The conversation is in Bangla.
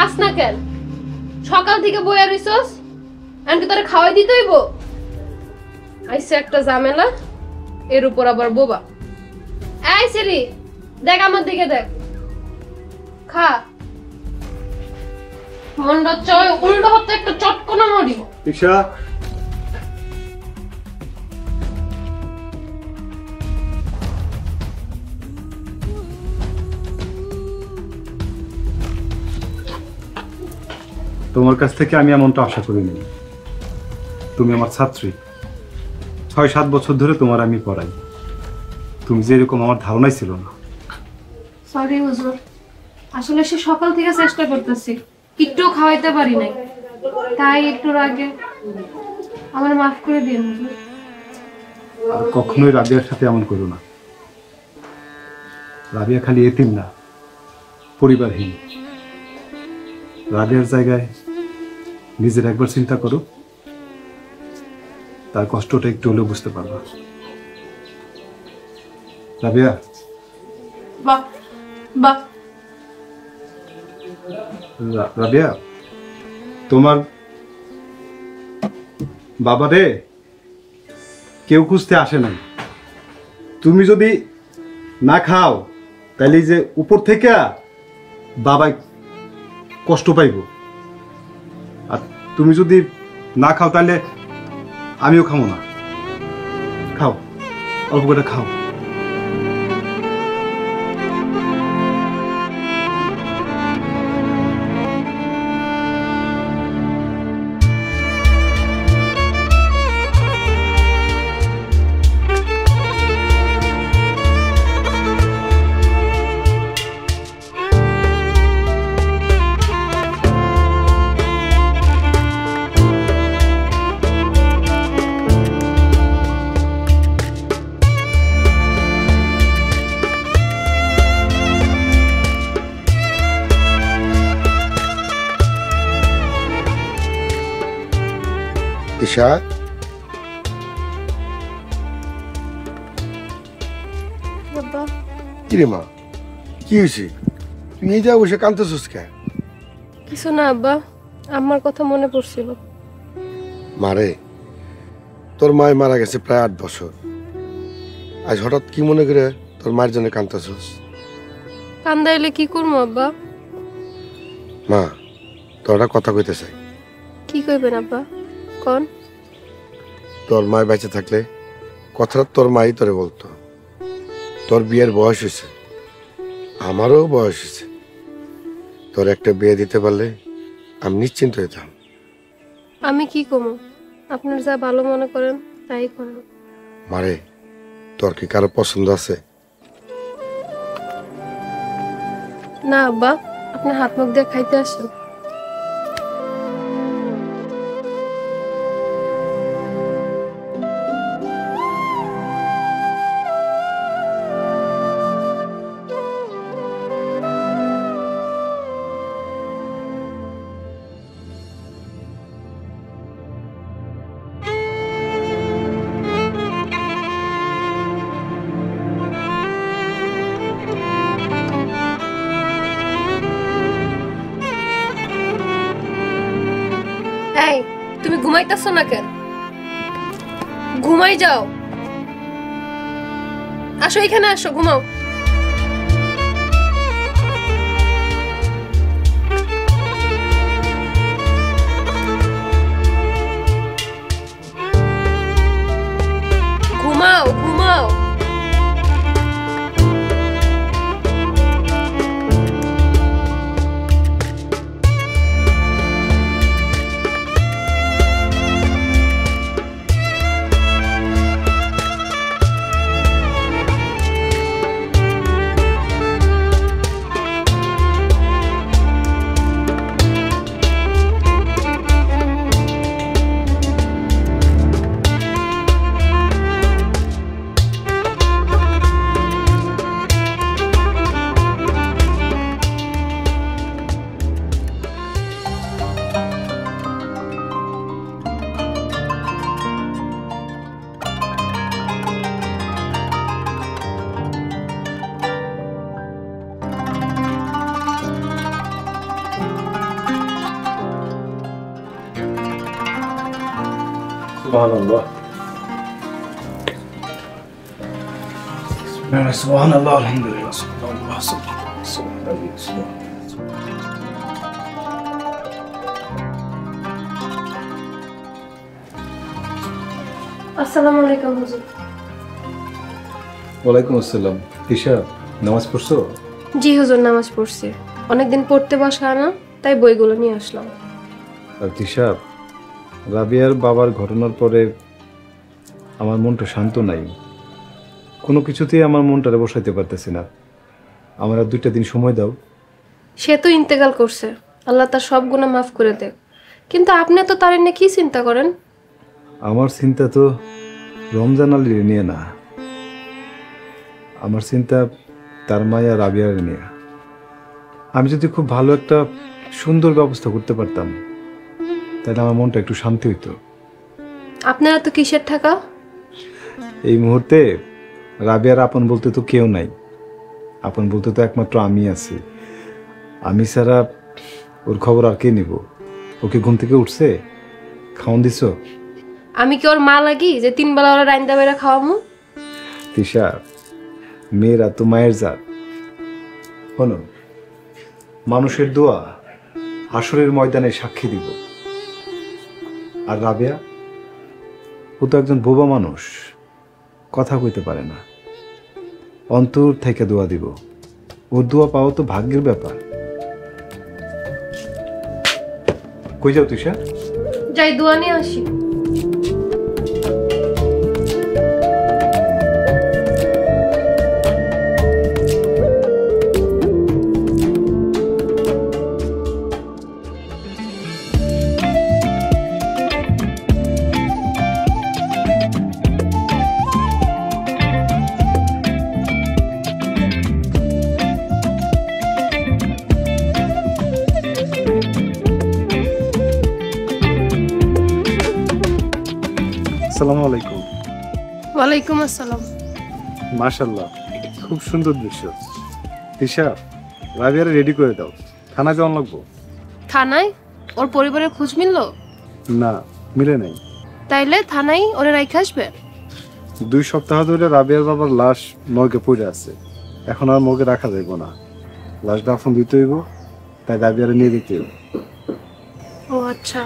খাস না কেন? সকাল থেকে বইয়া রইছস, এমনকি তোরে খাওয়াই দিতে হইব? আইসে একটা ঝামেলা, এর উপর আবার বোবা। এই সিরি, দেখ আমার দিকে দেখ, খা। মনটা চয় উল্টো হাতে একটা চটকনা মারি। ঈশা, তোমার কাছ থেকে আমি এমনটা আশা করিনি। তুমি আমার ছাত্রী, ৬-৭ বছর ধরে তোমার আমি পড়াই। তুমি যে এরকম আমার ধারণাই ছিল না। সরি হুজুর, আসলে সে সকাল থেকে চেষ্টা করতেছি, একটু খাওয়াইতে পারি নাই, তাই একটু আগে আমার মাফ করে দিন হুজুর। আর কখনোই রাবিয়ার সাথে এমন করো না। রাবিয়া খালি এতিম না, পরিবারহীন। রাবিয়ার জায়গায় নিজের একবার চিন্তা করো, তার কষ্টটা একটু হলেও বুঝতে পারবা। রাবিয়া, বাহ বাহ, রাবিয়া, তোমার বাবারে কেউ খুঁজতে আসে নাই। তুমি যদি না খাও তাহলে যে উপর থেকে বাবা কষ্ট পাইব, আর তুমি যদি না খাও তাহলে আমিও খাবো না। খাও, অল্প করে খাও। ঈশা, কিরে মা, কি হয়েছে? তুই এই যা বসে কাঁদতেছিস কেন? কিছু না আব্বা, আমার কথা মনে পড়ছিল। মারে, তোর মায় মারা গেছে প্রায় 8 বছর। আজ হঠাৎ কি মনে করে তোর মায়ের জন্য কাঁদতেছিস? কান্দাইলে কি করবো আব্বা? মা, তোর একটা কথা কইতে চাই। কি কইবেন আব্বা, কোন? তোর মায় বেঁচে থাকলে কথাটা তোর মাই তোরে বলতো। তোর বিয়ের বয়স হয়েছে, আমারও বয়স হয়েছে। তোর একটা বিয়ে দিতে পারলে আমি নিশ্চিন্ত হইতাম। আমি কি কমু, আপনার যা ভালো মনে করেন তাই করেন। মারে, তোর কি কারো পছন্দ আছে? না আব্বা, আপনি হাত মুখ দিয়ে খাইতে আসেন। এই, তুমি ঘুমাইতেছ না কেন? ঘুমাই যাও, আসো এখানে আসো, ঘুমাও। ঘুমাও ঘুমাও। সুবহানাল্লাহ সুবহানাল্লাহ আলহামদুলিল্লাহ সুবহানাল্লাহ। আসসালামু আলাইকুম হুজুর। ওয়ালাইকুম আসসালাম। তিশা, নামাজ পড়ছো? জি হুজুর, নামাজ পড়ছি। অনেকদিন পড়তে বসা না, তাই বইগুলো নিয়ে আসলাম। আর তিশা, রাবিয়ার বাবার ঘটনার পরে আমার মনটা শান্ত নাই। কোনো কিছুতেই আমার মনটারে বসাইতে পারতেছি না। আমার আর 2টা দিন সময় দাও। সে তো ইন্তেকাল করছে, আল্লাহ তার সব গুনাহ মাফ করে দেখ। কিন্তু আপনি তো তার নিয়ে কি চিন্তা করেন? আমার চিন্তা তো রমজান আলীর নিয়ে না, আমার চিন্তা তার মায়া রাবিয়ার নিয়ে। আমি যদি খুব ভালো একটা সুন্দর ব্যবস্থা করতে পারতাম, তাহলে আমার মনটা একটু শান্তি হইতো। আপনারা তো কিসের টাকা? এই মুহূর্তে রাবিয়ার আপন বলতে তো কেউ নাই। আপন বলতে তো একমাত্র আমি আছি। আমি ছাড়া ওর খবর আর কে নিব? ওকে ঘুম থেকে উঠছে? খাওয়ান দিছো? আমি কি ওর মা লাগি যে 3 বেলা ওরা রাইন্দা বেড়া খাওয়ামু? তিশা, মেয়েরা তো মায়ের জাত। শোনো, মানুষের দোয়া হাসরের ময়দানে সাক্ষী দিব। আর রাবেয়া, ও তো একজন বোবা মানুষ, কথা কইতে পারে না। অন্তর থেকে দোয়া দিব। ওর দোয়া পাওয়া তো ভাগ্যের ব্যাপার। কই যাও তিশা? যাই দোয়া নিয়ে আসি। আসসালামু আলাইকুম। ওয়ালাইকুম আসসালাম। মাশাআল্লাহ, খুব সুন্দর দৃশ্য। তিশা, রাবিয়ারে রেডি করে দাও, থানা যাওয়ান লাগবো। থানায়? ওর পরিবারের খোঁজ মিললো? না, মিলে নাই। তাইলে থানায় ওরে রাইখা আসবে? 2 সপ্তাহ ধরে রাবিয়ার বাবার লাশ মর্গে পড়ে আছে। এখন আর মর্গে রাখা যাইব না, লাশ দাফন দিতে হইব। তাই রাবিয়ারে নিয়ে দিতে হইব। ও আচ্ছা।